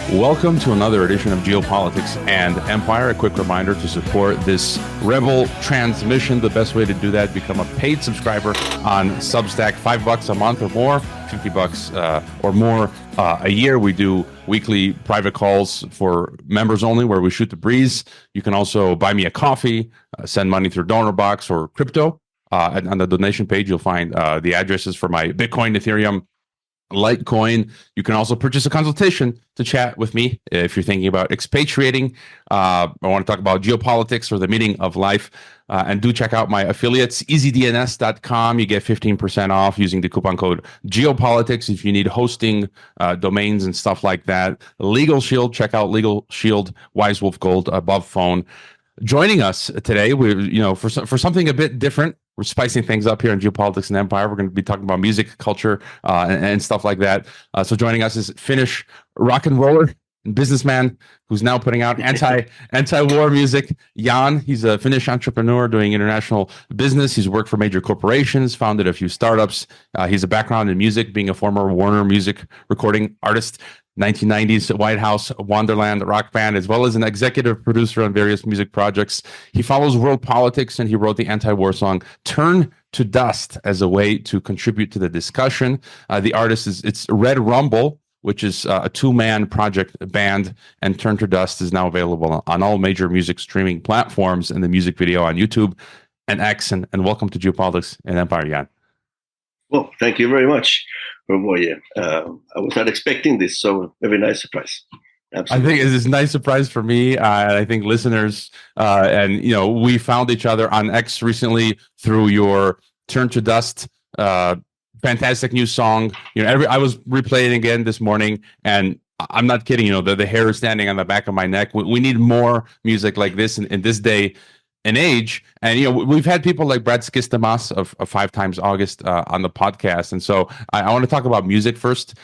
Welcome to another edition of Geopolitics and Empire. A quick reminder to support this Rebel transmission. The best way to do that, become a paid subscriber on Substack, $5 a month or more, $50 or more a year. We do weekly private calls for members only where we shoot the breeze. You can also buy me a coffee, send money through donor box or crypto. On the donation page, you'll find the addresses for my Bitcoin, Ethereum, Litecoin. You can also purchase a consultation to chat with me if you're thinking about expatriating. I want to talk about geopolitics or the meaning of life. And do check out my affiliates, easydns.com. You get 15% off using the coupon code geopolitics if you need hosting, domains, and stuff like that. Legal Shield, check out Legal Shield, Wise Wolf Gold, above phone. Joining us today, for something a bit different. We're spicing things up here in Geopolitics and Empire. We're going to be talking about music, culture, and stuff like that. So joining us is Finnish rock and roller and businessman who's now putting out anti-war music. Jan, he's a Finnish entrepreneur doing international business. He's worked for major corporations, founded a few startups. He's a background in music, being a former Warner Music recording artist, 1990s White House Wonderland rock band, as well as an executive producer on various music projects. He follows world politics, and he wrote the anti-war song "Turn to Dust" as a way to contribute to the discussion. The artist it's Red Rumble, which is a two-man project band, and Turn to Dust is now available on all major music streaming platforms, and the music video on YouTube and X. And welcome to Geopolitics and Empire, Jan. Well, thank you very much, Roboye. I was not expecting this, so very nice surprise. Absolutely. I think it's a nice surprise for me. I think listeners, and we found each other on X recently through your Turn to Dust, fantastic new song. I was replaying again this morning, and I'm not kidding. The hair is standing on the back of my neck. We need more music like this in this day and age. And we've had people like Brad Skistamas of 5 Times August on the podcast, and so I want to talk about music first.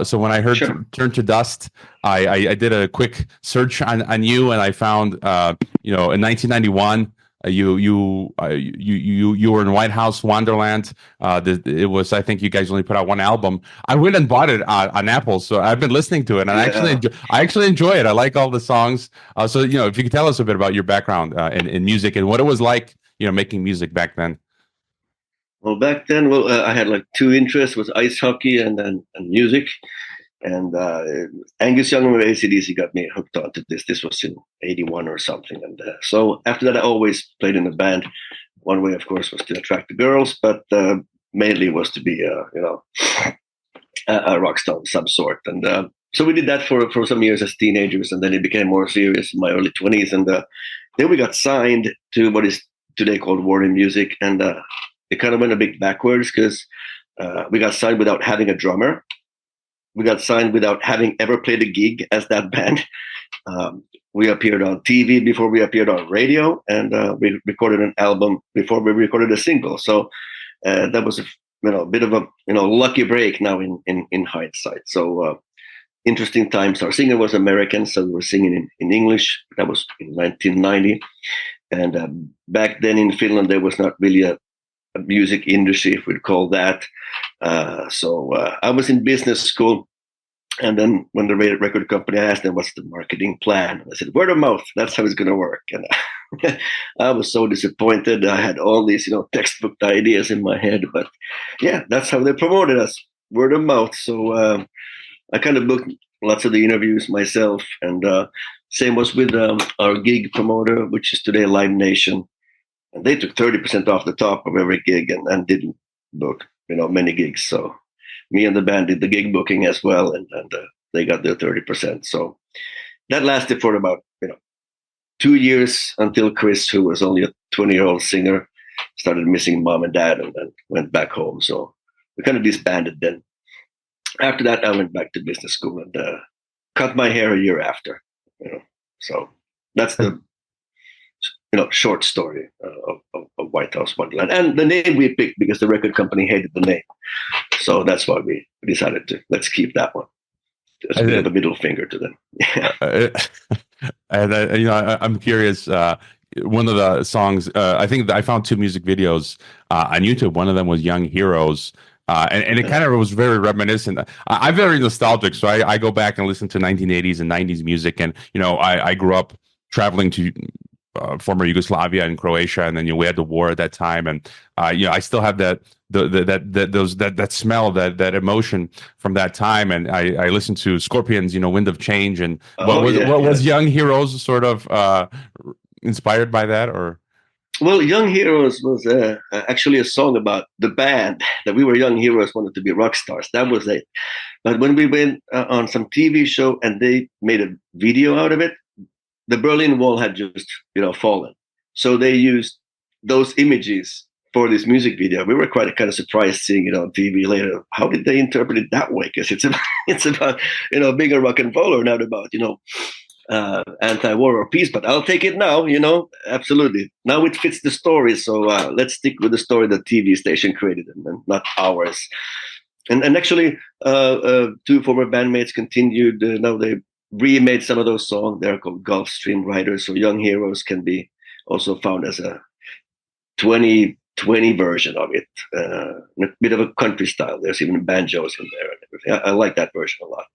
So when I heard Turn to Dust, I did a quick search on you, and I found in 1991 you were in White House Wonderland. It was, I think you guys only put out one album. I went and bought it on Apple, so I've been listening to it, and I actually enjoy it. I like all the songs. So if you could tell us a bit about your background in music and what it was like, making music back then. Well, back then, I had like 2 interests: was ice hockey and music. And Angus Young of AC/DC got me hooked onto this. This was in '81 or something. And so after that, I always played in a band. One way, of course, was to attract the girls, but mainly was to be, a rock star of some sort. And so we did that for some years as teenagers, and then it became more serious in my early 20s. And then we got signed to what is today called Warner Music. And it kind of went a bit backwards because we got signed without having a drummer. We got signed without having ever played a gig as that band. We appeared on TV before we appeared on radio, and we recorded an album before we recorded a single. So that was a bit of a lucky break now in hindsight. So interesting times. Our singer was American, so we were singing in English. That was in 1990, and back then in Finland there was not really a music industry, if we'd call that. So I was in business school, and then when the record company asked them what's the marketing plan, I said word of mouth. That's how it's going to work. And I was so disappointed. I had all these textbook ideas in my head, but yeah, that's how they promoted us, word of mouth. So I kind of booked lots of the interviews myself, and same was with our gig promoter, which is today Live Nation. And they took 30% off the top of every gig and didn't book, many gigs. So me and the band did the gig booking as well, and they got their 30%. So that lasted for about 2 years until Chris, who was only a 20-year-old singer, started missing mom and dad and then went back home. So we kind of disbanded then. After that, I went back to business school and cut my hair a year after. So that's the short story of White House Wonderland. And the name we picked because the record company hated the name. So that's why we decided to let's keep that one. Just a bit of a middle finger to them. And I'm curious. One of the songs, I think I found 2 music videos on YouTube. One of them was "Young Heroes," And it kind of was very reminiscent. I'm very nostalgic, so I go back and listen to 1980s and 90s music. And I grew up traveling to former Yugoslavia and Croatia, and then we had the war at that time, and I still have that smell, that emotion from that time. And I listened to Scorpions, Wind of Change, and was Young Heroes sort of inspired by that, or? Well, Young Heroes was actually a song about the band that we were young heroes, wanted to be rock stars. That was it. But when we went on some TV show and they made a video out of it, the Berlin Wall had just fallen. So they used those images for this music video. We were quite kind of surprised seeing it on TV later. How did they interpret it that way? Because it's about being a rock and roller, not about anti-war or peace, but I'll take it now, absolutely. Now it fits the story, so let's stick with the story the TV station created and not ours. And actually, two former bandmates continued. Now they remade some of those songs. They're called Gulfstream Riders, so Young Heroes can be also found as a 2020 version of it, a bit of a country style. There's even banjos in there and everything. I like that version a lot.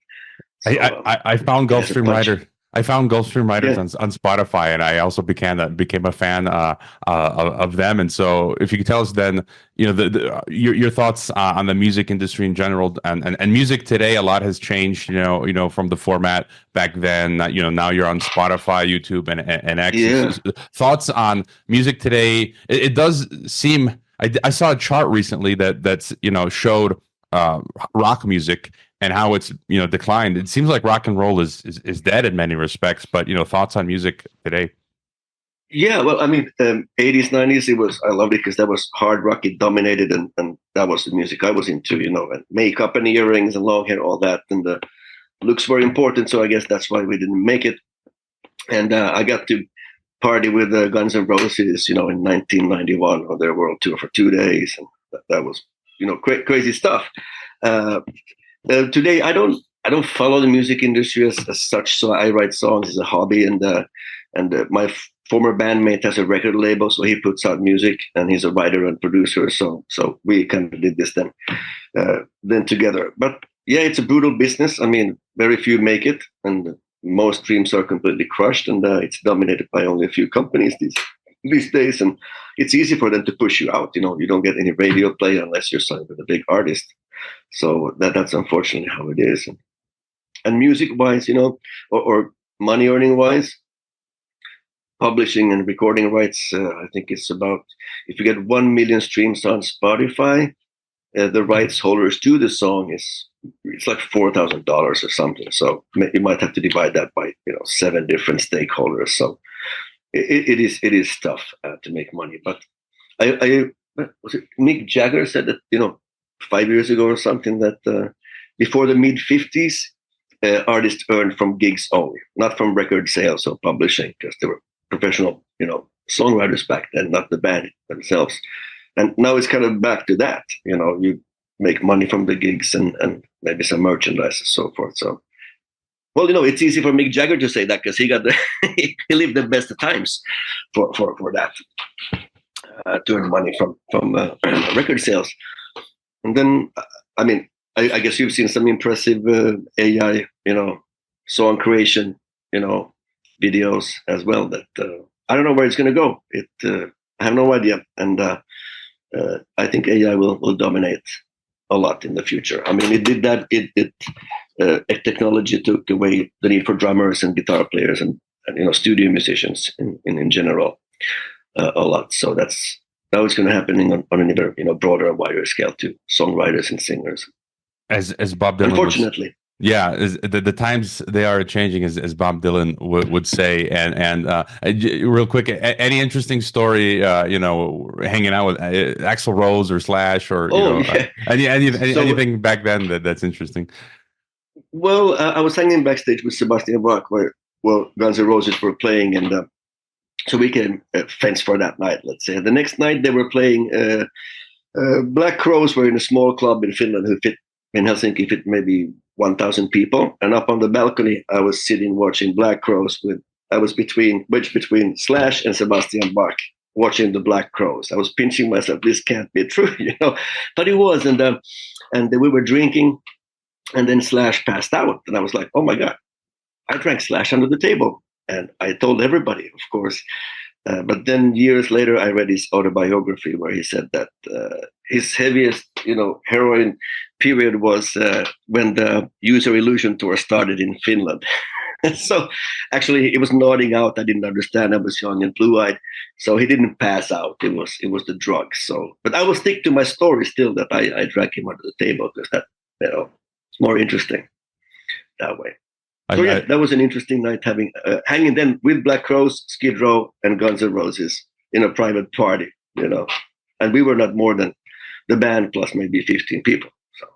So, I found Gulfstream Rider. I found Gulfstream Riders on Spotify, and I also became a fan of them. And so, if you could tell us then, your thoughts on the music industry in general, and music today, a lot has changed. From the format back then. Now you're on Spotify, YouTube, and X. Yeah. Thoughts on music today? It does seem. I saw a chart recently that's showed rock music and how it's declined. It seems like rock and roll is dead in many respects. But thoughts on music today? Yeah, well, I mean, 80s, 90s, I loved it because that was hard rock. It dominated, and that was the music I was into. And makeup and earrings and long hair, all that, and the looks were important. So I guess that's why we didn't make it. And I got to party with Guns N' Roses, in 1991 on their world tour for 2 days, and that was crazy stuff. Today, I don't follow the music industry as such, so I write songs as a hobby, and my former bandmate has a record label, so he puts out music, and he's a writer and producer, so we kind of did this then together. But yeah, it's a brutal business. I mean, very few make it, and most dreams are completely crushed, and it's dominated by only a few companies these days, and it's easy for them to push you out. You don't get any radio play unless you're signed with a big artist. So that's unfortunately how it is. And music-wise, or money-earning-wise, publishing and recording rights, I think it's about, if you get 1 million streams on Spotify, the rights holders to the song it's like $4,000 or something. So you might have to divide that by 7 different stakeholders. So it is tough to make money. But was it Mick Jagger said that 5 years ago or something, that before the mid-50s, artists earned from gigs only, not from record sales or publishing, because they were professional, songwriters back then, not the band themselves. And now it's kind of back to that. You make money from the gigs and maybe some merchandise and so forth. So, well, it's easy for Mick Jagger to say that because he got he lived the best of times for that, to earn money from record sales. And then, I mean, I guess you've seen some impressive AI, song creation, videos as well. That I don't know where it's going to go. I have no idea, and I think AI will dominate a lot in the future. I mean, it did that. Technology took away the need for drummers and guitar players and studio musicians in general a lot. So now it's going to happen on an even broader and wider scale to songwriters and singers. As Bob Dylan, unfortunately, the times they are changing, as Bob Dylan would say. And real quick, any interesting story, hanging out with Axl Rose or Slash or anything back then that's interesting? Well, I was hanging backstage with Sebastian Bach, where Guns N' Roses were playing, and so we can fence for that night, let's say. The next night they were playing. Black Crowes were in a small club in Finland in Helsinki fit maybe 1,000 people, and up on the balcony I was sitting watching Black Crowes I was wedged between Slash and Sebastian Bach, watching the Black Crows. I was pinching myself. This can't be true, but it was. And we were drinking, and then Slash passed out, and I was like, oh my god, I drank Slash under the table, and I told everybody, of course. But then years later, I read his autobiography where he said that his heaviest, heroin period was when the User Illusion tour started in Finland. So actually, it was nodding out. I didn't understand. I was young and blue-eyed, so he didn't pass out. It was the drugs. So, but I will stick to my story still that I drank him under the table because that it's more interesting that way. So that was an interesting night hanging then with Black Crows, Skid Row, and Guns N' Roses in a private party, and we were not more than the band plus maybe 15 people. So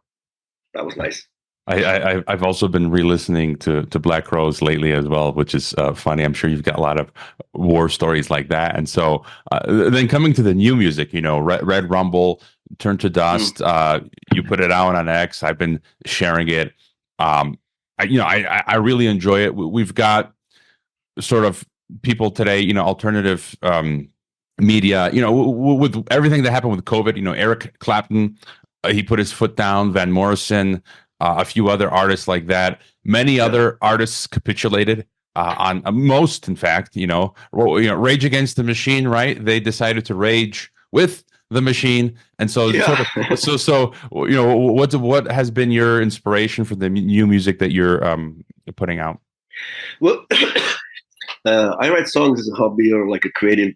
that was nice. I've also been re-listening to Black Crows lately as well, which is funny. I'm sure you've got a lot of war stories like that. And so then coming to the new music, Red Rumble, Turn to Dust, you put it out on X. I've been sharing it. I really enjoy it. We've got sort of people today, alternative media, with everything that happened with COVID, Eric Clapton, he put his foot down, Van Morrison, a few other artists like that. Many other artists capitulated on most, in fact, Rage Against the Machine, right? They decided to rage with the machine. And so what has been your inspiration for the new music that you're putting out? Well, I write songs as a hobby or like a creative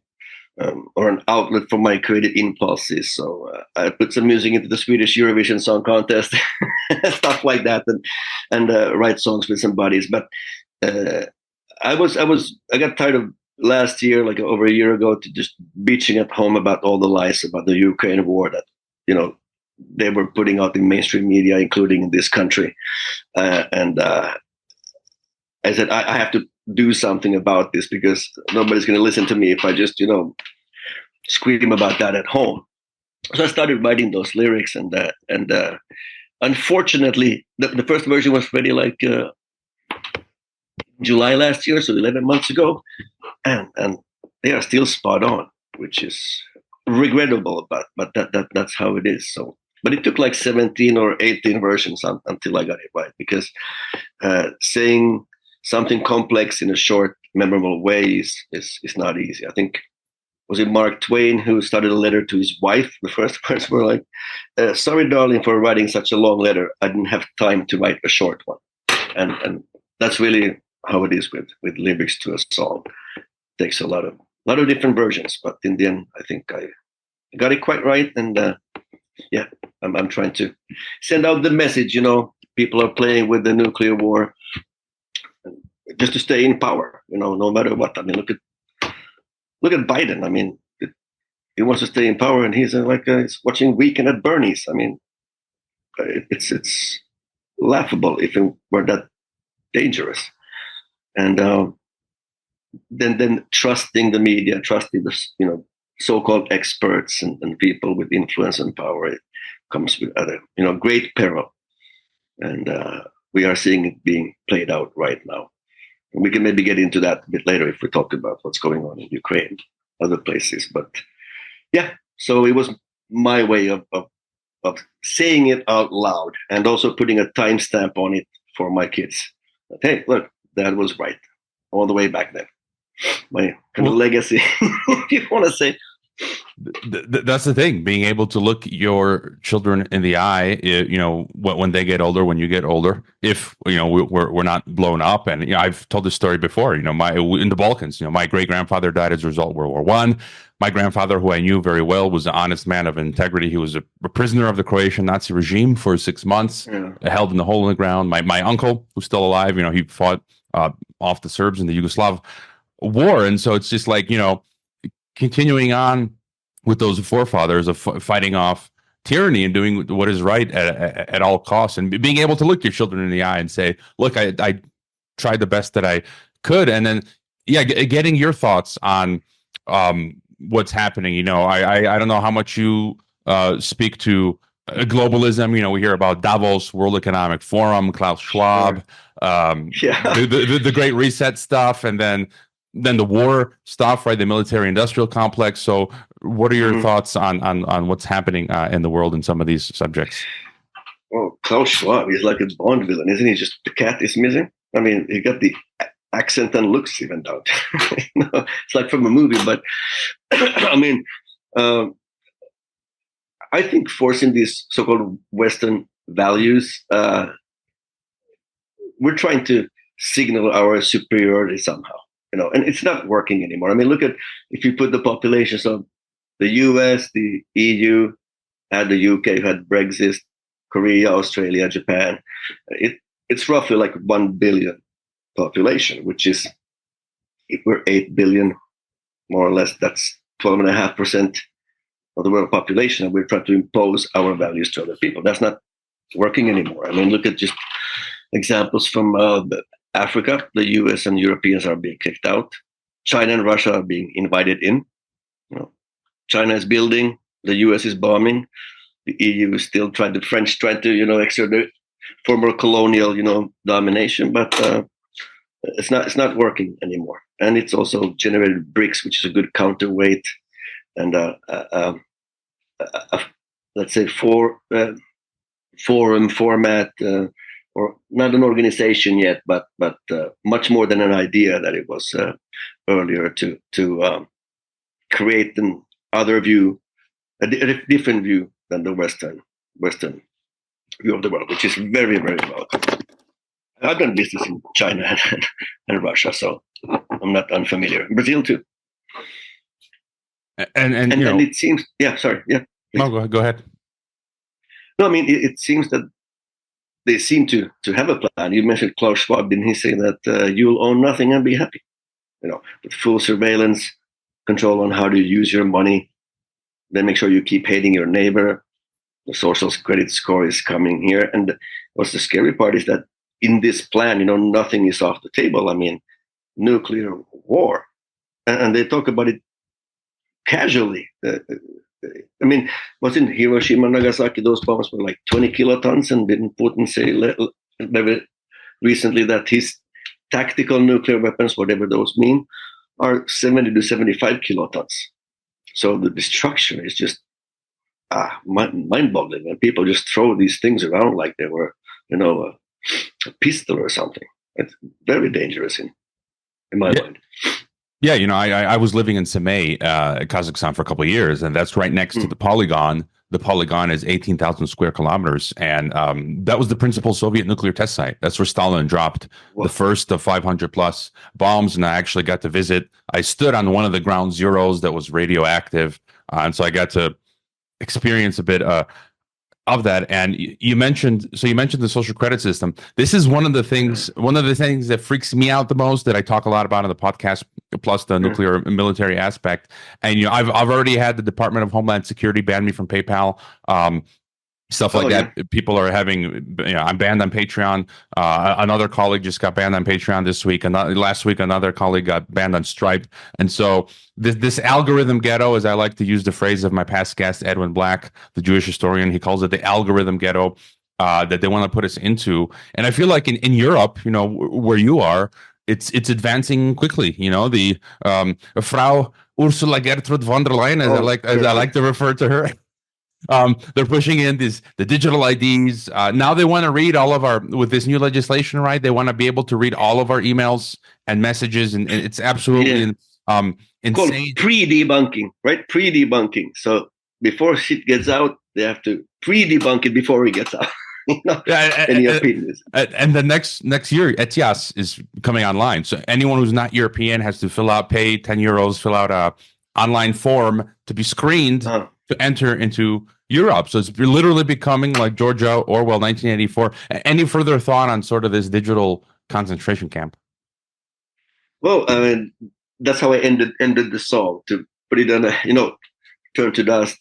or an outlet for my creative impulses. So I put some music into the Swedish Eurovision Song Contest, stuff like that, and write songs with some buddies. But I got tired of last year, like over a year ago, to just bitching at home about all the lies about the Ukraine war that they were putting out in mainstream media, including in this country. And I said I have to do something about this because nobody's going to listen to me if I just scream about that at home. So I started writing those lyrics, and unfortunately, the first version was ready like July last year, so 11 months ago, and they are still spot on, which is regrettable, but that's how it is. So, but it took like 17 or 18 versions until I got it right, because saying something complex in a short, memorable way is not easy. I think, was it Mark Twain who started a letter to his wife? The first words were like, sorry, darling, for writing such a long letter. I didn't have time to write a short one. And that's really how it is with lyrics to a song. It takes a lot of different versions, but in the end, I think I got it quite right. And I'm trying to send out the message. People are playing with the nuclear war just to stay in power. No matter what. I mean, look at Biden. I mean, he wants to stay in power, and he's he's watching Weekend at Bernie's. I mean, it's laughable if it were that dangerous. And then trusting the media, trusting the so-called experts and people with influence and power, it comes with other great peril. And we are seeing it being played out right now. And we can maybe get into that a bit later if we talk about what's going on in Ukraine, other places. But yeah, so it was my way of saying it out loud, and also putting a timestamp on it for my kids. But, hey, look, that was right all the way back then. My kind of legacy, if you want to say. That's the thing, being able to look your children in the eye, when they get older, when you get older, if we're not blown up. And I've told this story before, in the Balkans, my great grandfather died as a result of World War I. My grandfather, who I knew very well, was an honest man of integrity. He was a prisoner of the Croatian Nazi regime for 6 months, held in the hole in the ground. My uncle, who's still alive, he fought off the Serbs in the Yugoslav war. And so it's just like, continuing on with those forefathers of fighting off tyranny and doing what is right at all costs, and being able to look your children in the eye and say, look, I tried the best that I could. And then, getting your thoughts on what's happening. I don't know how much you speak to globalism. We hear about Davos, World Economic Forum, Klaus Schwab, the Great Reset stuff, and then then the war stuff, right? The military-industrial complex. So, what are your thoughts on what's happening in the world in some of these subjects? Well, Klaus Schwab is like a Bond villain, isn't he? Just the cat is missing. I mean, he got the accent and looks even out. It's like from a movie, but I mean, I think forcing these so-called Western values, we're trying to signal our superiority somehow, and it's not working anymore. I mean, look at if you put the populations of the US, the EU, and the UK, who had Brexit, Korea, Australia, Japan. It's roughly like 1 billion population, which is, if we're 8 billion, more or less, that's 12.5% of the world population, and we're trying to impose our values to other people. That's not working anymore. I mean, look at just examples from Africa. The US and Europeans are being kicked out. China and Russia are being invited in. China is building, the US is bombing. The EU is still trying, the French trying to, exert the former colonial, domination, but it's not working anymore. And it's also generated BRICS, which is a good counterweight, and let's say forum format, or not an organization yet, but much more than an idea that it was earlier, to create an other view, a different view than the Western view of the world, which is very, very welcome. I've done business in China and Russia, so I'm not unfamiliar. Brazil too. And it seems, sorry. No, go ahead. No, I mean, it seems that they seem to have a plan. You mentioned Klaus Schwab, didn't he say that you'll own nothing and be happy? With full surveillance, control on how to use your money, then make sure you keep hating your neighbor. The social credit score is coming here. And what's the scary part is that in this plan, nothing is off the table. I mean, nuclear war. And they talk about it casually. I mean, what's in Hiroshima and Nagasaki? Those bombs were like 20 kilotons, and didn't Putin say recently that his tactical nuclear weapons, whatever those mean, are 70 to 75 kilotons? So the destruction is just mind-boggling, and people just throw these things around like they were, a pistol or something. It's very dangerous in my mind. Yeah, I was living in Semey, Kazakhstan, for a couple of years, and that's right next to the Polygon. The Polygon is 18,000 square kilometers, and that was the principal Soviet nuclear test site. That's where Stalin dropped the first of 500 plus bombs, and I actually got to visit. I stood on one of the ground zeros that was radioactive, and so I got to experience a bit of that. And you mentioned the social credit system. This is one of the things that freaks me out the most, that I talk a lot about on the podcast, plus the nuclear military aspect. And I've already had the Department of Homeland Security ban me from PayPal, stuff like that. People are having, I'm banned on Patreon. Another colleague just got banned on Patreon this week, and last week another colleague got banned on Stripe. And so this algorithm ghetto, as I like to use the phrase of my past guest Edwin Black, the Jewish historian, he calls it the algorithm ghetto, that they want to put us into. And I feel like in Europe, where you are, it's advancing quickly. The Frau Ursula Gertrud von der Leyen, as I like to refer to her. They're pushing in the digital IDs. Now they want to read all of with this new legislation, right? They want to be able to read all of our emails and messages, and it's absolutely insane. Called pre-debunking, right? Pre-debunking. So before shit gets out, they have to pre-debunk it before it gets out. Any opinions? And the next year, ETIAS is coming online. So anyone who's not European has to pay 10 euros, fill out a online form to be screened to enter into Europe. So it's literally becoming like Georgia Orwell 1984. Any further thought on sort of this digital concentration camp? Well, I mean, that's how I ended the song, to put it on turn to dust.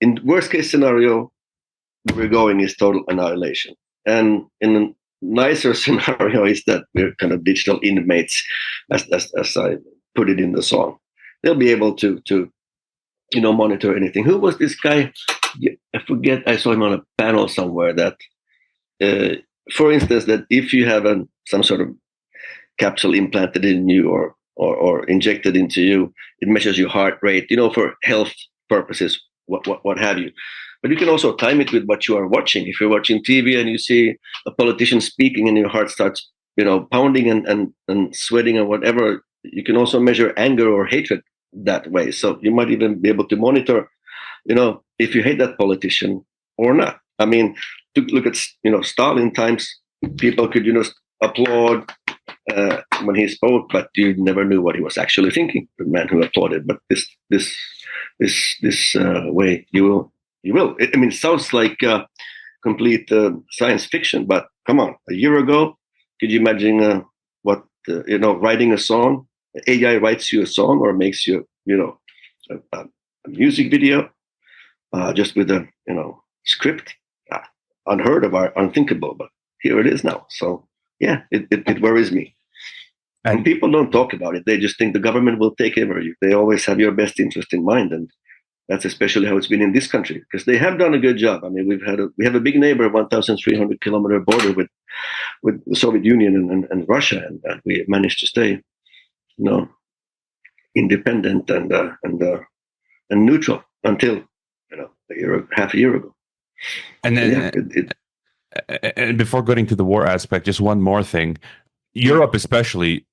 In worst case scenario, where we're going is total annihilation. And in a nicer scenario is that we're kind of digital inmates, as I put it in the song. They'll be able to monitor anything. Who was this guy? I forget. I saw him on a panel somewhere that, for instance, that if you have some sort of capsule implanted in you, or or injected into you. It measures your heart rate, for health purposes, what have you. But you can also time it with what you are watching. If you're watching TV and you see a politician speaking and your heart starts, pounding and sweating and whatever, you can also measure anger or hatred that way. So you might even be able to monitor, if you hate that politician or not. I mean, to look at, Stalin times, people could, applaud when he spoke, but you never knew what he was actually thinking. The man who applauded, but this way you will. I mean, it sounds like complete science fiction, but come on, a year ago, could you imagine writing a song? AI writes you a song or makes you, a music video just with a, script. Unheard of, unthinkable, but here it is now. So yeah, it worries me. And people don't talk about it. They just think the government will take care of you. They always have your best interest in mind, and that's especially how it's been in this country, because they have done a good job. I mean, we have a big neighbor, 1,300 kilometer border with the Soviet Union and Russia, and we managed to stay, independent and neutral until half a year ago. And then, and before getting to the war aspect, just one more thing. Europe, especially,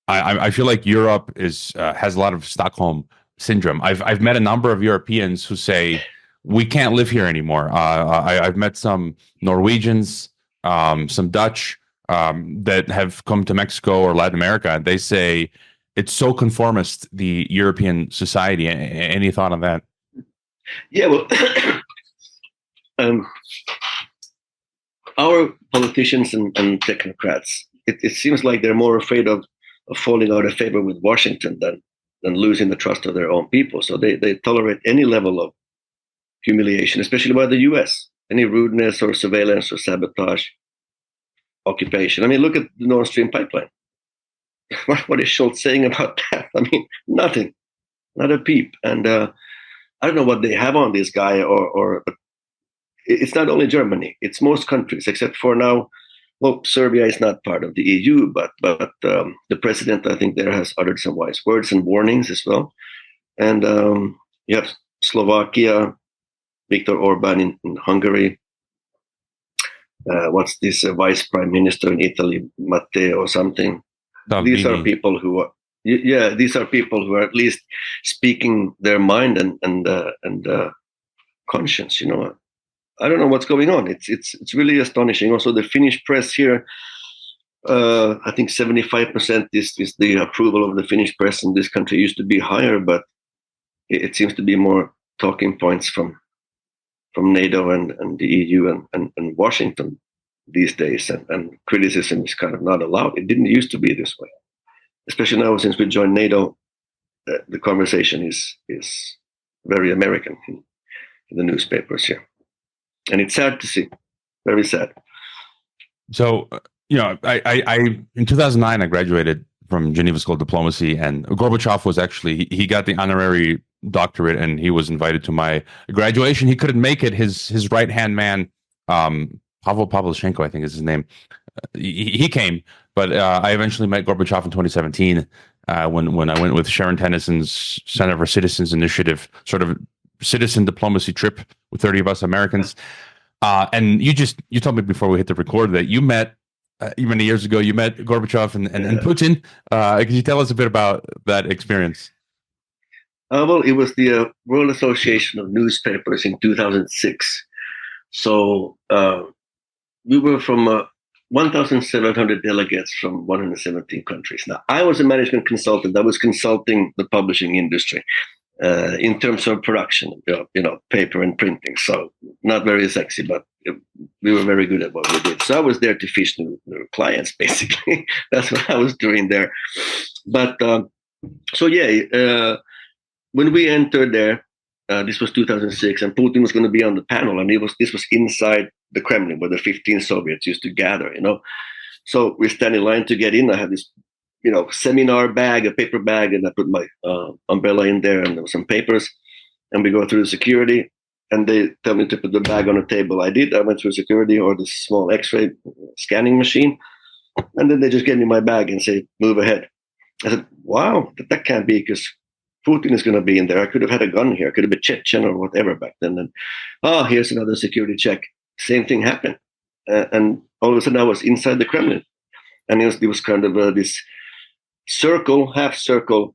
I feel like Europe has a lot of Stockholm Syndrome. I've met a number of Europeans who say we can't live here anymore. I've met some Norwegians, some Dutch that have come to Mexico or Latin America, and they say it's so conformist, the European society. Any thought on that? Yeah, well, our politicians and technocrats, it seems like they're more afraid of falling out of favor with Washington than losing the trust of their own people. So they tolerate any level of humiliation, especially by the US, any rudeness or surveillance or sabotage, occupation. I mean, look at the Nord Stream pipeline. What is Schultz saying about that? I mean, nothing, not a peep. And I don't know what they have on this guy, but it's not only Germany, it's most countries, except for now. Well, Serbia is not part of the EU, but the president, I think, there has uttered some wise words and warnings as well. And you have Slovakia, Viktor Orban in Hungary. What's this vice prime minister in Italy, Matteo or something? These are people who are, these are people who are at least speaking their mind and conscience. I don't know what's going on. It's really astonishing. Also, the Finnish press here, I think 75% is the approval of the Finnish press in this country. Used to be higher, but it seems to be more talking points from NATO and the EU and Washington these days, and criticism is kind of not allowed. It didn't used to be this way, especially now since we joined NATO. The conversation is very American in the newspapers here. And it's sad to see, very sad. So, I in 2009, I graduated from Geneva School of Diplomacy, and Gorbachev was actually, he got the honorary doctorate, and he was invited to my graduation. He couldn't make it. His right-hand man, Pavel Pavlyuchenko, I think is his name, he came, but I eventually met Gorbachev in 2017 when I went with Sharon Tennyson's Center for Citizens Initiative, sort of citizen diplomacy trip with 30 of us Americans. And you told me before we hit the record that you met many years ago, you met Gorbachev and Putin. Can you tell us a bit about that experience? Well, it was the World Association of Newspapers in 2006. So we were from 1,700 delegates from 117 countries. Now, I was a management consultant. I was consulting the publishing industry in terms of production, paper and printing. So not very sexy, but we were very good at what we did. So I was there to fish new clients, basically. That's what I was doing there. But when we entered there, this was 2006, and Putin was going to be on the panel, and this was inside the Kremlin where the 15 Soviets used to gather, So we stand in line to get in. I had this, seminar bag, a paper bag, and I put my umbrella in there, and there were some papers, and we go through the security, and they tell me to put the bag on a table. I did. I went through security or this small X-ray scanning machine, and then they just gave me my bag and say, move ahead. I said, wow, that can't be because Putin is going to be in there. I could have had a gun here. I could have been Chechen or whatever back then. And here's another security check. Same thing happened. And all of a sudden I was inside the Kremlin. And it was kind of this half circle,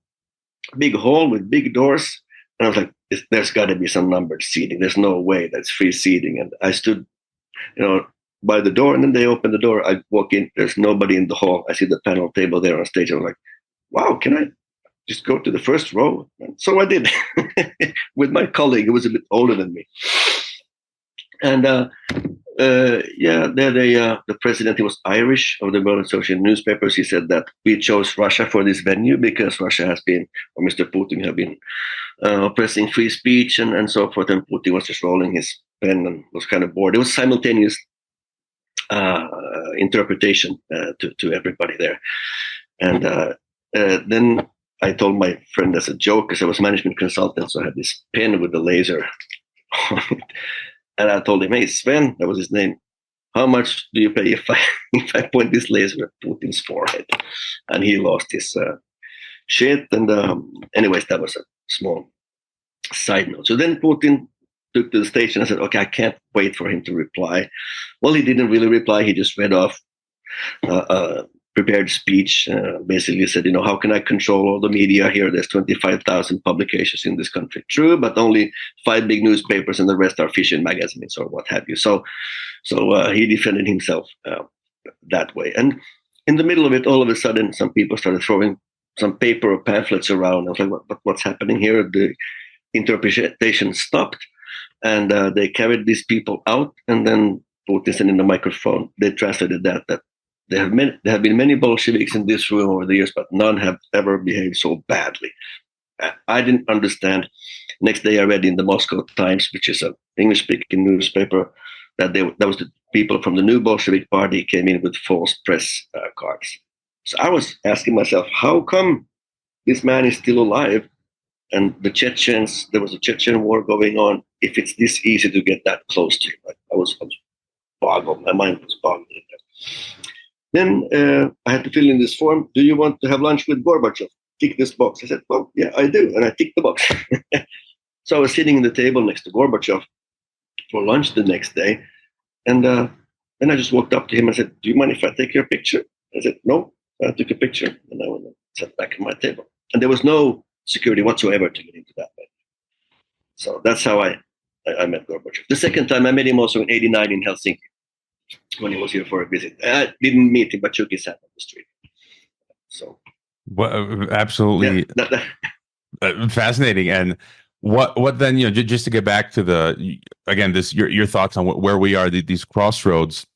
big hall with big doors. And I was like, there's got to be some numbered seating. There's no way that's free seating. And I stood, by the door, and then they opened the door. I walk in, there's nobody in the hall. I see the panel table there on stage. I was like, wow, can I just go to the first row? And so I did with my colleague who was a bit older than me. And the president, he was Irish, of the World Association of Newspapers. He said that we chose Russia for this venue because Russia has been, or Mr. Putin have been oppressing free speech and so forth. And Putin was just rolling his pen and was kind of bored. It was simultaneous interpretation to everybody there. And then I told my friend as a joke, because I was management consultant, so I had this pen with the laser on it. And I told him, hey, Sven, that was his name, how much do you pay if I point this laser at Putin's forehead? And he lost his shit. And anyways, that was a small side note. So then Putin took to the stage and I said, okay, I can't wait for him to reply. Well, he didn't really reply. He just read off prepared speech, basically said, how can I control all the media here? There's 25,000 publications in this country. True, but only 5 big newspapers and the rest are fiction magazines or what have you. So he defended himself that way. And in the middle of it, all of a sudden, some people started throwing some paper or pamphlets around. I was like, what's happening here? The interpretation stopped, and they carried these people out, and then Putin said in the microphone, they translated that there have been many Bolsheviks in this room over the years, but none have ever behaved so badly. I didn't understand. Next day I read in the Moscow Times, which is an English-speaking newspaper, that was the people from the new Bolshevik party came in with false press cards. So I was asking myself, how come this man is still alive? And the Chechens, there was a Chechen war going on, if it's this easy to get that close to him. I was boggled. My mind was boggled. Then I had to fill in this form. Do you want to have lunch with Gorbachev? Tick this box. I said, well, yeah, I do. And I ticked the box. So I was sitting at the table next to Gorbachev for lunch the next day. And then I just walked up to him and said, do you mind if I take your picture? I said, no. I took a picture and I went and sat back at my table. And there was no security whatsoever to get into that bed. So that's how I met Gorbachev. The second time I met him also in '89 in Helsinki, when he was here for a visit. I didn't meet him, but shook his hand on the street. So, well, absolutely fascinating. And what then? Just to get back to your thoughts on where we are, these crossroads.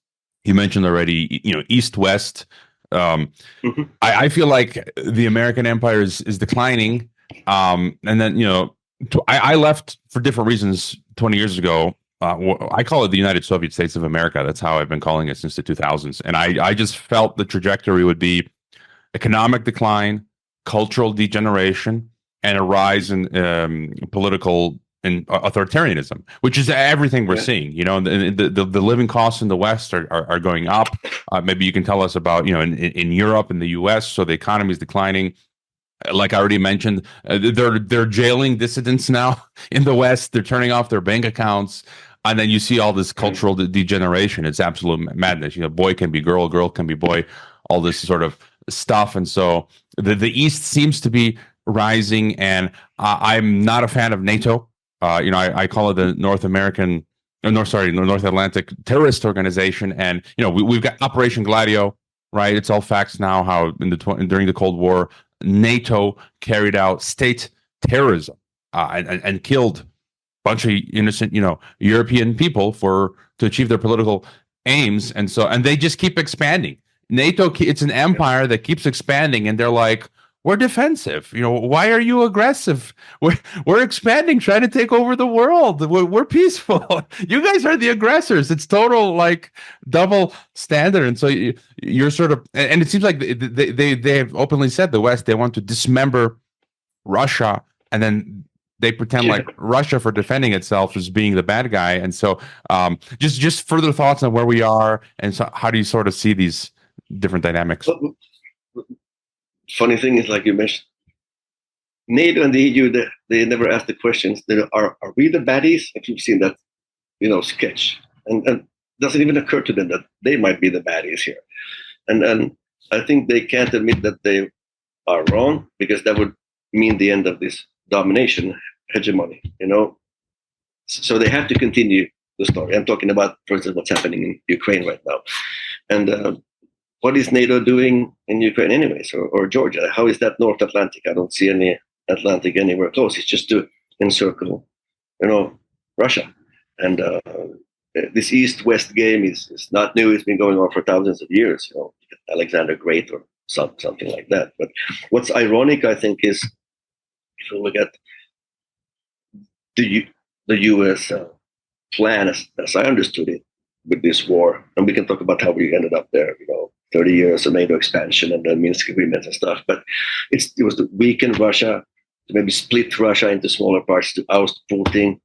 You mentioned already, east west. I feel like the American empire is declining, and then I left for different reasons 20 years ago. I call it the United Soviet States of America. That's how I've been calling it since the 2000s. And I just felt the trajectory would be economic decline, cultural degeneration, and a rise in political and authoritarianism, which is everything we're seeing. The living costs in the West are going up. Maybe you can tell us about, in Europe and the US, so the economy is declining. Like I already mentioned, they're jailing dissidents now in the West. They're turning off their bank accounts. And then you see all this cultural degeneration. It's absolute madness. Boy can be girl, girl can be boy, all this sort of stuff. And so the East seems to be rising. And I'm not a fan of NATO. I call it the North Atlantic terrorist organization. And, we've got Operation Gladio, right? It's all facts now how during the Cold War, NATO carried out state terrorism and killed bunch of innocent, European people to achieve their political aims. And they just keep expanding. NATO, it's an empire that keeps expanding, and they're like, we're defensive. Why are you aggressive? We're expanding, trying to take over the world. We're peaceful. You guys are the aggressors. It's total double standard. And so you're sort of, and it seems like they have openly said, the West, they want to dismember Russia, and then they pretend like Russia, for defending itself, is being the bad guy. And so just further thoughts on where we are, and so how do you sort of see these different dynamics? funny thing is, like you mentioned, NATO and the EU, they never ask the questions. Are we the baddies? If you've seen that, sketch, and doesn't even occur to them that they might be the baddies here. And I think they can't admit that they are wrong, because that would mean the end of this domination hegemony. So they have to continue the story. I'm talking about, for instance, what's happening in Ukraine right now, and what is NATO doing in Ukraine, anyways, or Georgia? How is that North Atlantic? I don't see any Atlantic anywhere close. It's just to encircle, Russia. And this East-West game is not new. It's been going on for thousands of years. Alexander Great or something like that. But what's ironic, I think, is if you look at the U.S. Plan, as I understood it, with this war, and we can talk about how we ended up there. 30 years of NATO expansion and the Minsk agreements and stuff. But it was to weaken Russia, to maybe split Russia into smaller parts, to oust Putin.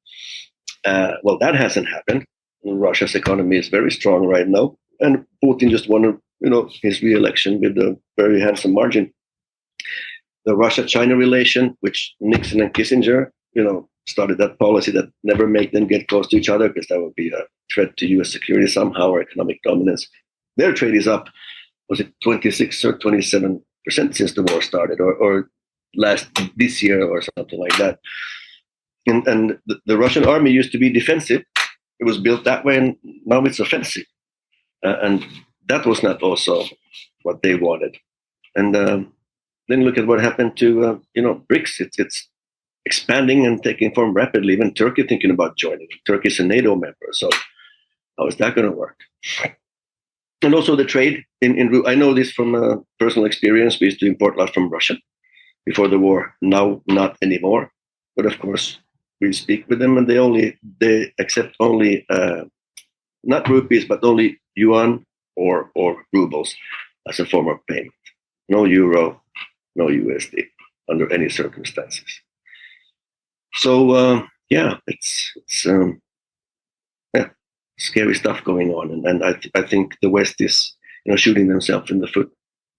Well, that hasn't happened. Russia's economy is very strong right now, and Putin just won, his re-election with a very handsome margin. The Russia-China relation, which Nixon and Kissinger, started that policy that never make them get close to each other, because that would be a threat to U.S. security somehow, or economic dominance. Their trade is up, was it 26 or 27% since the war started, or this year or something like that. And the Russian army used to be defensive. It was built that way, and now it's offensive. And that was not also what they wanted. And then look at what happened to BRICS. It's expanding and taking form rapidly. Even Turkey thinking about joining. Turkey's a NATO member, so how is that going to work? And also the trade I know this from personal experience. We used to import a lot from Russia before the war. Now not anymore. But of course, we speak with them, and they accept only not rupees, but only yuan or rubles as a form of payment. No euro, no USD under any circumstances. So it's scary stuff going on, and I think the West is shooting themselves in the foot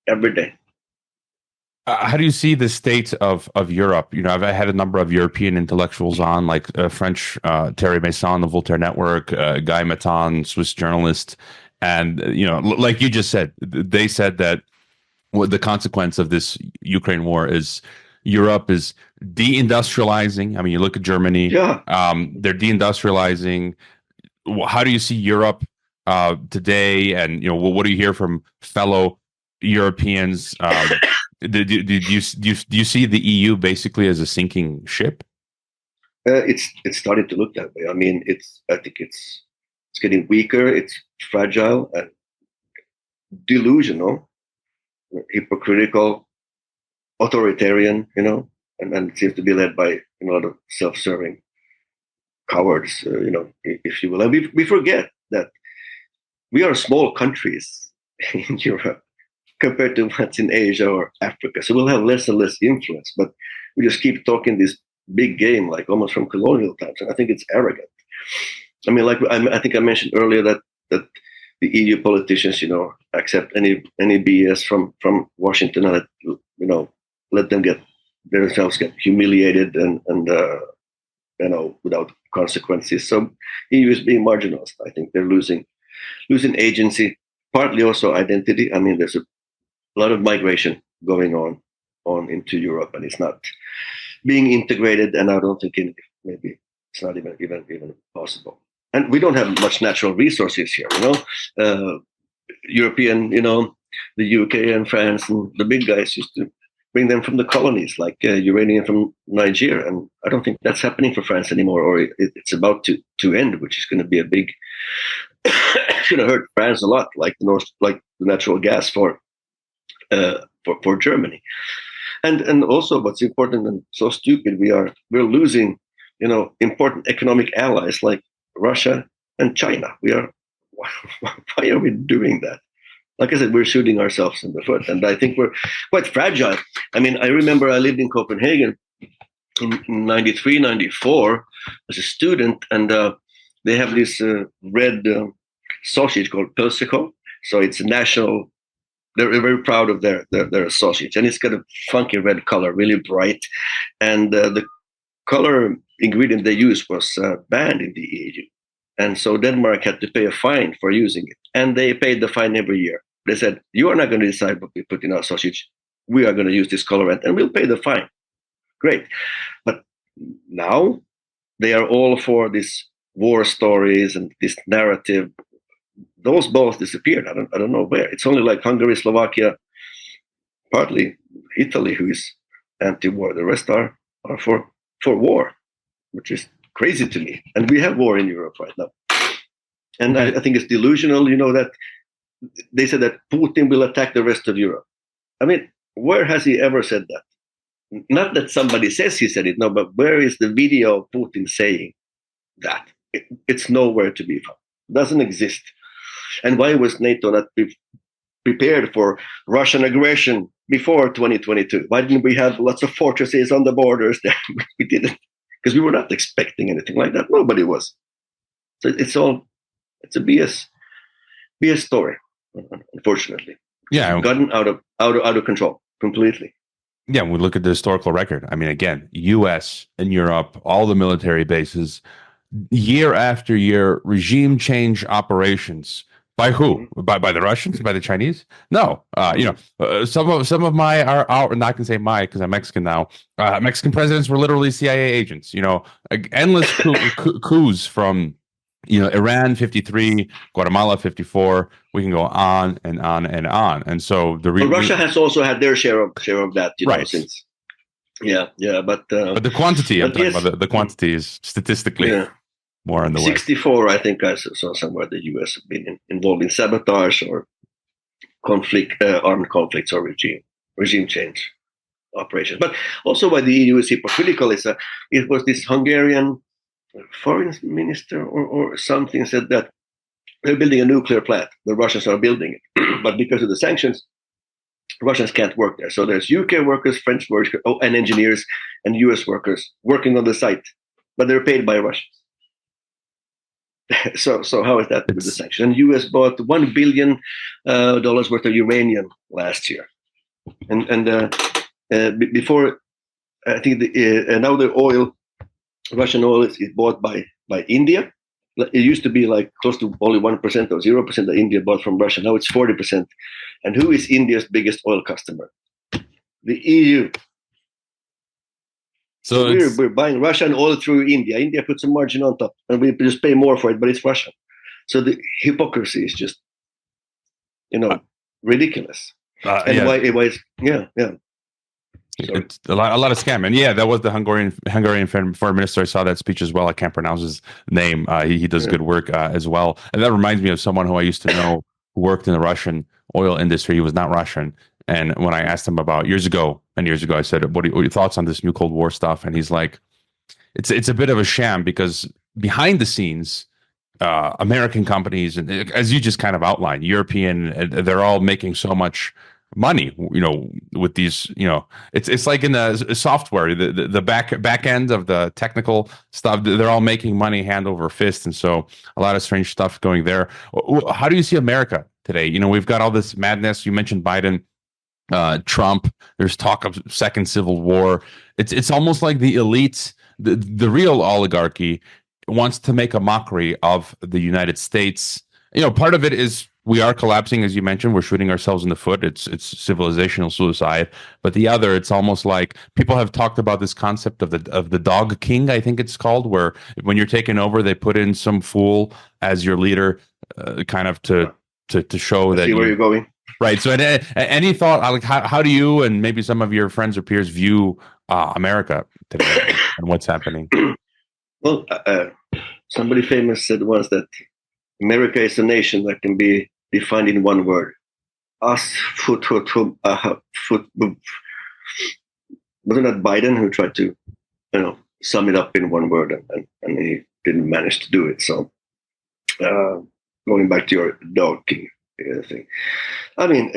every day. How do you see the state of Europe? I've had a number of European intellectuals on, like French Thierry Meyssan, the Voltaire Network, Guy Maton, Swiss journalist, and like you just said, they said that the consequence of this Ukraine war is Europe is deindustrializing. I mean, you look at Germany; yeah, they're deindustrializing. How do you see Europe today? And what do you hear from fellow Europeans? Do you see the EU basically as a sinking ship? It's starting to look that way. I mean, I think it's getting weaker. It's fragile and delusional, hypocritical, authoritarian. And it seems to be led by a lot of self-serving cowards, if you will. And we forget that we are small countries in Europe compared to what's in Asia or Africa. So we'll have less and less influence, but we just keep talking this big game, like almost from colonial times. And I think it's arrogant. I mean, like I think I mentioned earlier that the EU politicians, accept any BS from Washington, and let them get humiliated and without consequences. So EU is being marginalized. I think they're losing agency, partly also identity. I mean, there's a lot of migration going on into Europe, and it's not being integrated. And I don't think maybe it's not even possible. And we don't have much natural resources here. European, the UK and France and the big guys used to bring them from the colonies, like uranium from Nigeria, and I don't think that's happening for France anymore, or it's about to end, which is going to be a big, going to hurt France a lot, like the natural gas for Germany, and also what's important and so stupid, we're losing, important economic allies like Russia and China. Why are we doing that? Like I said, we're shooting ourselves in the foot, and I think we're quite fragile. I mean, I remember I lived in Copenhagen in 93, 94 as a student, and they have this red sausage called pølsekål. So it's a national they're very proud of their sausage, and it's got a funky red color, really bright, and the color ingredient they used was banned in the EU, and so Denmark had to pay a fine for using it, and they paid the fine every year. They said, "You are not going to decide what we put in our sausage. We are going to use this colorant, and we'll pay the fine." Great, but now they are all for this war stories and this narrative. Those both disappeared. I don't know where. It's only like Hungary, Slovakia, partly Italy, who is anti-war. The rest are for war, which is crazy to me. And we have war in Europe right now. And I think it's delusional, that they said that Putin will attack the rest of Europe. I mean, where has he ever said that? Not that somebody says he said it, no, but where is the video of Putin saying that? It's nowhere to be found. It doesn't exist. And why was NATO not prepared for Russian aggression before 2022? Why didn't we have lots of fortresses on the borders there? We didn't, because we were not expecting anything like that. Nobody was. So it's a BS story, unfortunately. Yeah, gotten out of control completely. Yeah, when we look at the historical record, I mean, again, U.S. and Europe, all the military bases, year after year, regime change operations. By who? By the Russians? By the Chinese? No. Some of my are not going to say my because I'm Mexican now. Mexican presidents were literally CIA agents. Endless coups from Iran 53, Guatemala 54. We can go on and on and on. And so Russia has also had their share of that, right. Since but the quantity, I'm talking about the quantity is statistically more in the 64, I think I saw somewhere the US have been involved in sabotage or armed conflicts or regime change operations. But also why the EU is hypocritical is it was this Hungarian foreign minister or something said that they're building a nuclear plant. The Russians are building it. But because of the sanctions, Russians can't work there. So there's UK workers, French workers, and engineers, and US workers working on the site, but they're paid by Russians. So how is that with the sanction? And US bought $1 billion worth of uranium last year, and before I think now the oil, Russian oil, is bought by India. It used to be like close to only 1% or 0% that India bought from Russia. Now it's 40%. And who is India's biggest oil customer? The EU. So we're buying Russian oil through India. India puts a margin on top, and we just pay more for it, but it's Russian. So the hypocrisy is just, ridiculous. And why is it's a lot of scam. And that was the Hungarian foreign minister. I saw that speech as well. I can't pronounce his name. He does good work as well. And that reminds me of someone who I used to know who worked in the Russian oil industry. He was not Russian. And when I asked him about years ago, I said, what are your thoughts on this new Cold War stuff? And he's like, it's a bit of a sham because behind the scenes, American companies, and as you just kind of outlined, European, they're all making so much money, with these, it's like in the software, the back end of the technical stuff, they're all making money hand over fist. And so a lot of strange stuff going there. How do you see America today? We've got all this madness. You mentioned Biden, Trump, there's talk of second civil war. It's almost like the elites, the real oligarchy wants to make a mockery of the United States. Part of it is we are collapsing, as you mentioned. We're shooting ourselves in the foot. It's civilizational suicide. But the other, it's almost like people have talked about this concept of the dog king, I think it's called, where when you're taken over, they put in some fool as your leader, kind of to show that. See where you're going. Right. So, any thought? Like, how do you and maybe some of your friends or peers view America today and what's happening? Well, somebody famous said once that America is a nation that can be defined in one word. Us, foot. Wasn't that Biden who tried to, sum it up in one word, and he didn't manage to do it. So, going back to your dog king thing, I mean,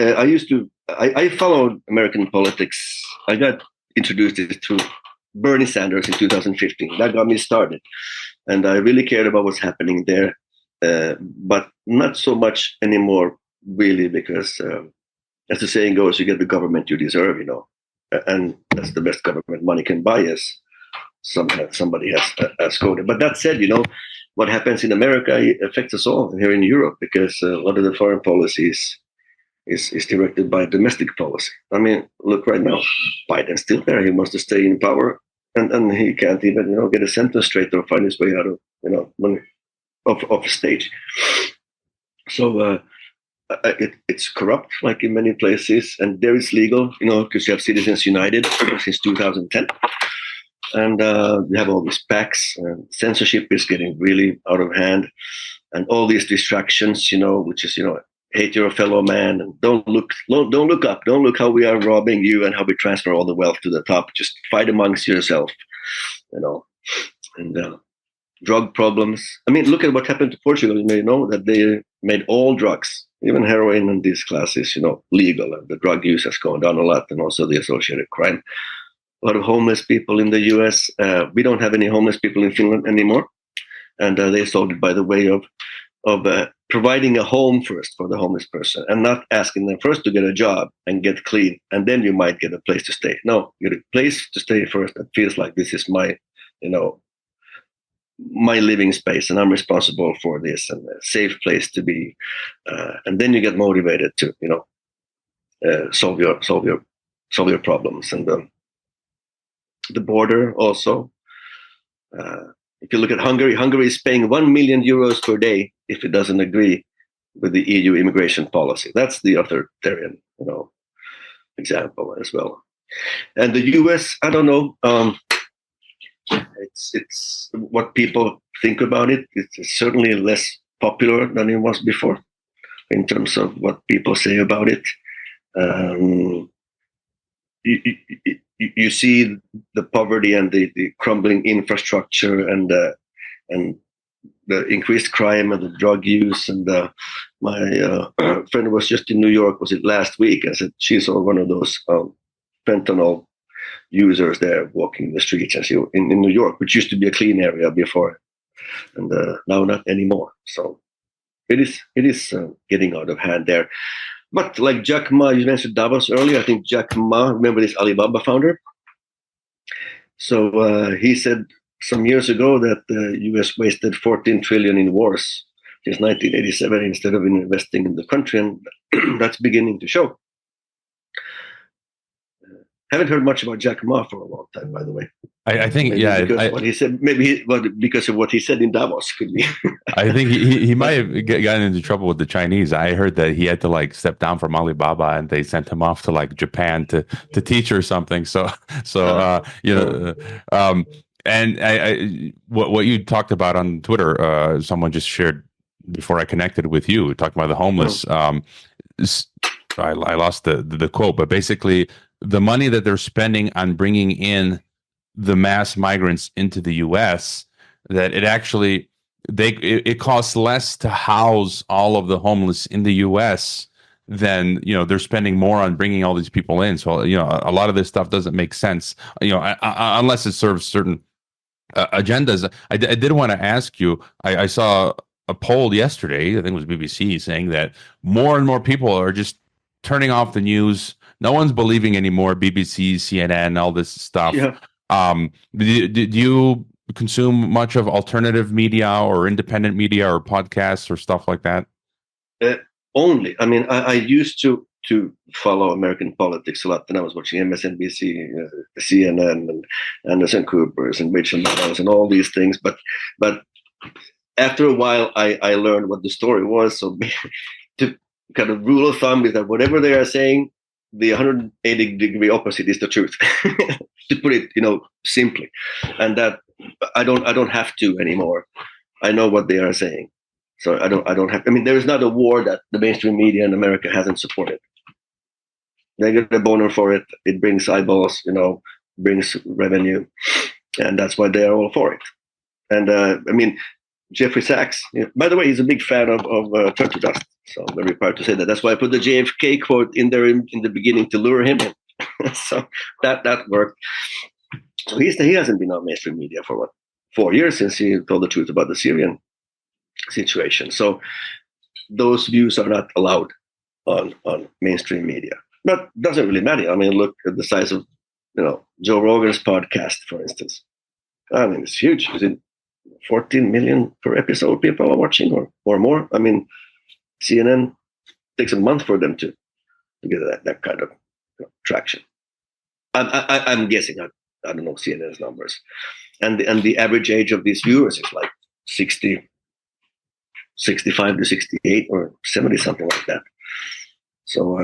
I followed American politics. I got introduced to Bernie Sanders in 2015. That got me started, and I really cared about what's happening there. But not so much anymore, really, because as the saying goes, you get the government you deserve, and that's the best government money can buy, as somebody has quoted. But that said, what happens in America affects us all here in Europe, because a lot of the foreign policies is directed by domestic policy. I mean, look right now, Biden's still there. He wants to stay in power, and he can't even, get a sentence straight or find his way out of stage. So it's corrupt, like in many places, and there it's legal, because you have Citizens United since 2010. And you have all these PACs, and censorship is getting really out of hand, and all these distractions, which is, hate your fellow man, and don't look up, don't look how we are robbing you and how we transfer all the wealth to the top. Just fight amongst yourself, and drug problems. I mean, look at what happened to Portugal. You may know that they made all drugs, even heroin and these classes, legal, and the drug use has gone down a lot, and also the associated crime. A lot of homeless people in the US. We don't have any homeless people in Finland anymore. And they solved it by the way of providing a home first for the homeless person, and not asking them first to get a job and get clean, and then you might get a place to stay. No, you get a place to stay first that feels like this is my, my living space, and I'm responsible for this, and a safe place to be. And then you get motivated to, solve your problems. And the border also. If you look at Hungary is paying 1 million euros per day if it doesn't agree with the EU immigration policy. That's the authoritarian, example as well. And the US, I don't know. It's what people think about it. It's certainly less popular than it was before in terms of what people say about it. You see the poverty and the crumbling infrastructure, and the increased crime and the drug use. And my friend was just in New York, was it last week? I said she saw one of those fentanyl users there walking the streets, and in New York, which used to be a clean area before, and now not anymore. So it is getting out of hand there. But like Jack Ma, you mentioned Davos earlier. I think Jack Ma, remember this Alibaba founder? So he said some years ago that the US wasted 14 trillion in wars since 1987 instead of investing in the country, and that's beginning to show. Haven't heard much about Jack Ma for a long time, by the way. I think, what he said, because of what he said in Davos, could be. I think he might have gotten into trouble with the Chinese. I heard that he had to step down from Alibaba, and they sent him off to Japan to teach or something. And what you talked about on Twitter, someone just shared before I connected with you, talking about the homeless. I lost the quote, but basically the money that they're spending on bringing in the mass migrants into the U.S., that it actually it costs less to house all of the homeless in the U.S. than they're spending more on bringing all these people in. So a lot of this stuff doesn't make sense, unless it serves certain agendas. I did want to ask you. I saw a poll yesterday, I think it was BBC, saying that more and more people are just turning off the news. No one's believing anymore BBC, CNN, all this stuff. Yeah. Do you consume much of alternative media or independent media or podcasts or stuff like that? Only. I mean, I used to follow American politics a lot, and I was watching MSNBC, CNN, and Anderson Cooper's and Rachel Maddow's and all these things. But after a while, I learned what the story was. So to kind of rule of thumb is that whatever they are saying, the 180-degree opposite is the truth, to put it, simply. And that I don't have to anymore. I know what they are saying, so I don't have. I mean, there is not a war that the mainstream media in America hasn't supported. They get a boner for it. It brings eyeballs, brings revenue, and that's why they are all for it. And I mean, Jeffrey Sachs, by the way, he's a big fan of Turn to Dust. So I'm very proud to say that. That's why I put the JFK quote in there in the beginning to lure him in. So that worked. So he hasn't been on mainstream media for 4 years since he told the truth about the Syrian situation. So those views are not allowed on mainstream media. But doesn't really matter. I mean, look at the size of Joe Rogan's podcast, for instance. I mean, it's huge. Is it 14 million per episode people are watching, or more? I mean, CNN takes a month for them to get that kind of traction. I'm guessing. I don't know CNN's numbers, and the average age of these viewers is like 60, 65 to 68 or 70, something like that. So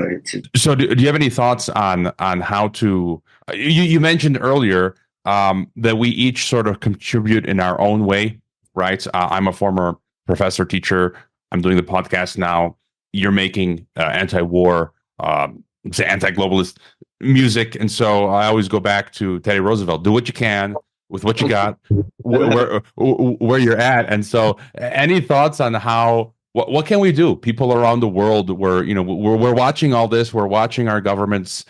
So do you have any thoughts on how to? You mentioned earlier that we each sort of contribute in our own way, right? I'm a former professor, teacher. I'm doing the podcast now. You're making anti-war, anti-globalist music, and so I always go back to Teddy Roosevelt: do what you can with what you got, where you're at. And so, any thoughts on how? What can we do? People around the world, we're watching all this. We're watching our governments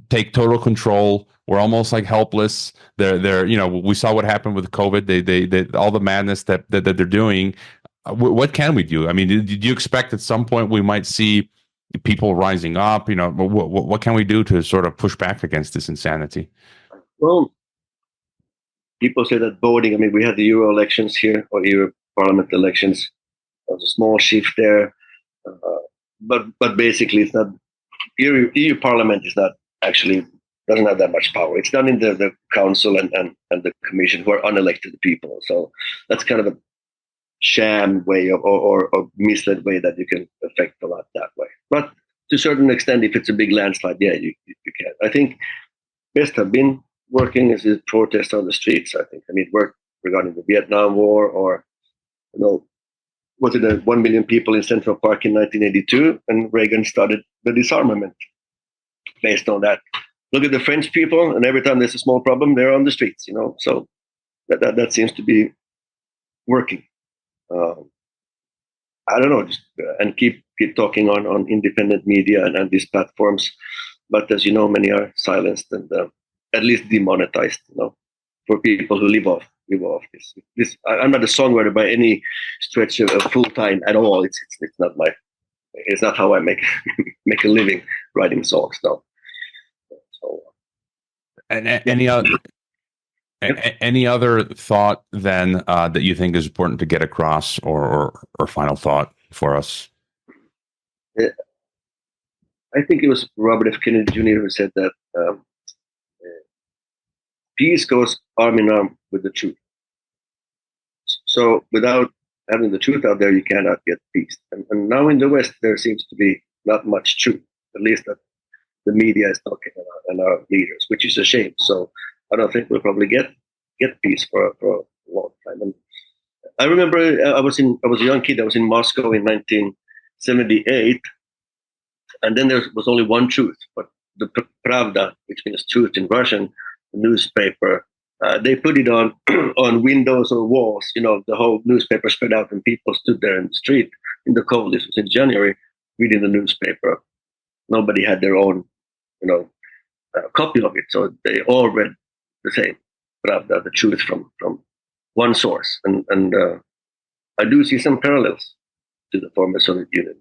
take total control. We're almost like helpless. They're we saw what happened with COVID. They all the madness that they're doing. What can we do? I mean, did you expect at some point we might see people rising up? What can we do to sort of push back against this insanity? Well, people say that voting. I mean, we had the Euro elections here, or Euro Parliament elections. There was a small shift there, but basically, it's not. EU Parliament is not actually doesn't have that much power. It's done in the Council and the Commission, who are unelected people. So that's kind of a sham way or misled way that you can affect a lot that way. But to a certain extent, if it's a big landslide, yeah, you can. I think best have been working is protests on the streets. I think it worked regarding the Vietnam War, or was it 1 million people in Central Park in 1982, and Reagan started the disarmament based on that. Look at the French people, and every time there's a small problem, they're on the streets. So that seems to be working. I don't know, and keep talking on independent media and these platforms. But as you know, many are silenced and at least demonetized. For people who live off this. I'm not a songwriter by any stretch of full time at all. It's not it's not how I make make a living writing songs now. So, and any other thought then that you think is important to get across, or final thought for us? I think it was Robert F. Kennedy Jr. who said that peace goes arm in arm with the truth. So without having the truth out there, you cannot get peace. And now in the West, there seems to be not much truth, at least that the media is talking about, and our leaders, which is a shame. So I don't think we'll probably get peace for a long time. And I remember I was a young kid. I was in Moscow in 1978, and then there was only one truth, but the Pravda, which means truth in Russian, the newspaper. They put it on on windows or walls. The whole newspaper spread out, and people stood there in the street in the cold. This was in January, reading the newspaper. Nobody had their own, copy of it, so they all read the same Pravda, the truth from one source. And I do see some parallels to the former Soviet Union,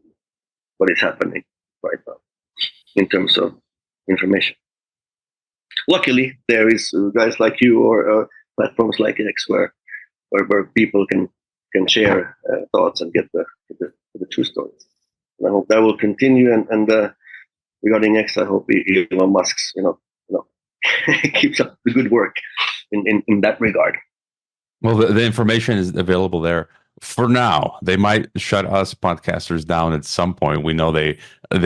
what is happening right now in terms of information. Luckily, there is guys like you, or platforms like X, where people can share thoughts and get the true stories. And I hope that will continue. And regarding X, I hope Elon Musk's keeps up the good work in that regard. Well, the information is available there for now. They might shut us podcasters down at some point. We know they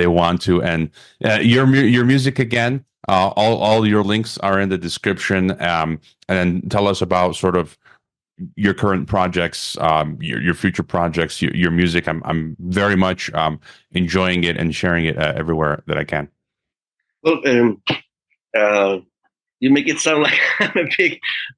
want to. And your music again. All your links are in the description. And tell us about sort of your current projects, your future projects, your music. I'm very much enjoying it and sharing it everywhere that I can. Well, you make it sound like I'm a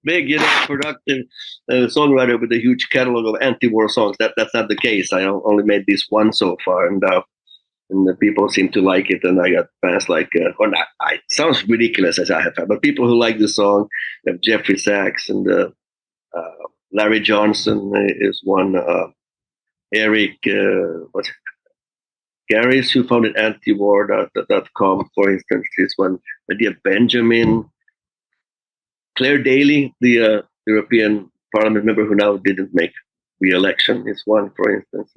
big, productive songwriter with a huge catalog of anti-war songs. That's not the case. I only made this one so far, and the people seem to like it. And I got fans like, or not, it sounds ridiculous as I have had, but people who like the song, have Jeffrey Sachs and Larry Johnson is one. Eric, Gary's, who founded antiwar.com, for instance, is one. Medea Benjamin, Claire Daly, the European Parliament member who now didn't make re-election, is one, for instance.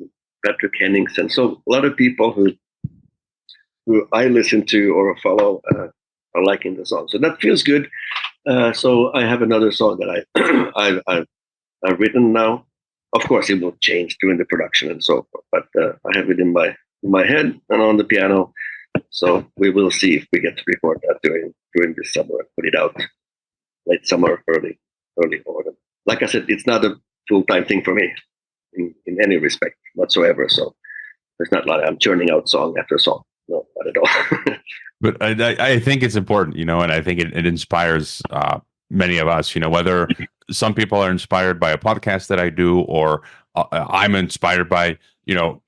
Patrick Henningsen. So a lot of people who I listen to or follow are liking the song. So that feels good. So I have another song that I've written now. Of course, it will change during the production and so forth, but I have it in my head and on the piano. So we will see if we get to record that during this summer and put it out late summer, early autumn. Like I said, it's not a full-time thing for me in any respect whatsoever. So there's not like I'm churning out song after song. No, not at all. But I think it's important, and I think it inspires many of us, whether some people are inspired by a podcast that I do, or I'm inspired by,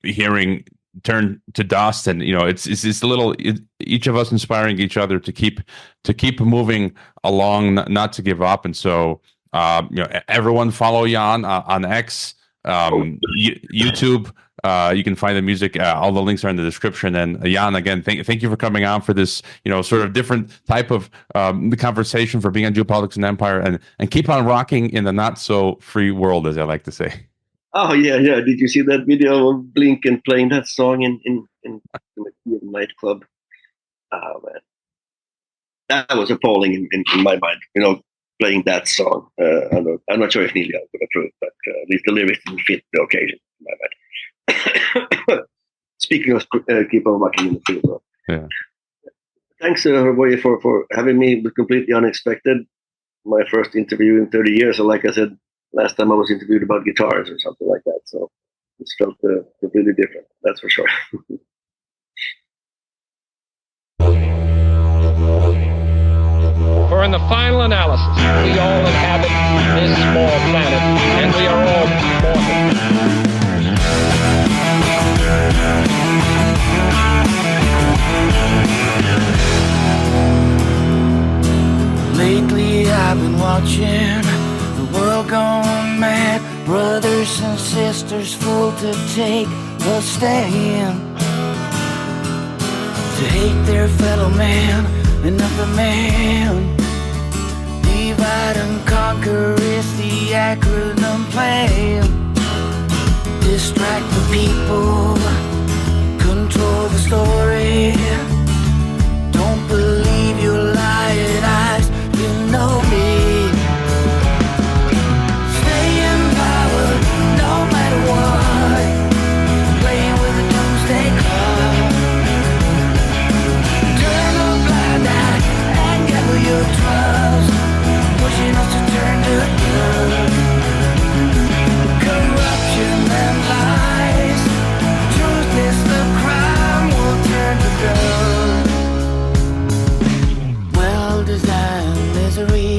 hearing Turn to Dust. And, it's a little, each of us inspiring each other to keep moving along, not to give up. And so, everyone follow Jan on X, YouTube. You can find the music. All the links are in the description. And Jan, again, thank you for coming on for this, sort of different type of the conversation, for being on Geopolitics and Empire, and keep on rocking in the not so free world, as I like to say. Oh yeah. Did you see that video of Blinken playing that song in the nightclub? Oh man, that was appalling in my mind. Playing that song. I'm not sure if Neil Young would approve, but at least the lyrics didn't fit the occasion in my mind. Speaking of keep on rocking in the field. Yeah. Thanks, Roy, for having me. It was completely unexpected. My first interview in 30 years. So like I said, last time I was interviewed about guitars or something like that. So it's felt completely different. That's for sure. For in the final analysis, we all inhabit this small planet, and we are all mortal. Lately I've been watching the world gone mad. Brothers and sisters full to take a stand, to hate their fellow man, another man. Divide and conquer is the acronym plan. Distract the people, control the story. Don't believe your lying eyes, you know me. Stay in power no matter what. Playing with a doomsday clock. Turn a blind eye and gather your trust. Pushing us to turn to good. Corruption and lies. Truth is the crime, will turn to good. Well-designed misery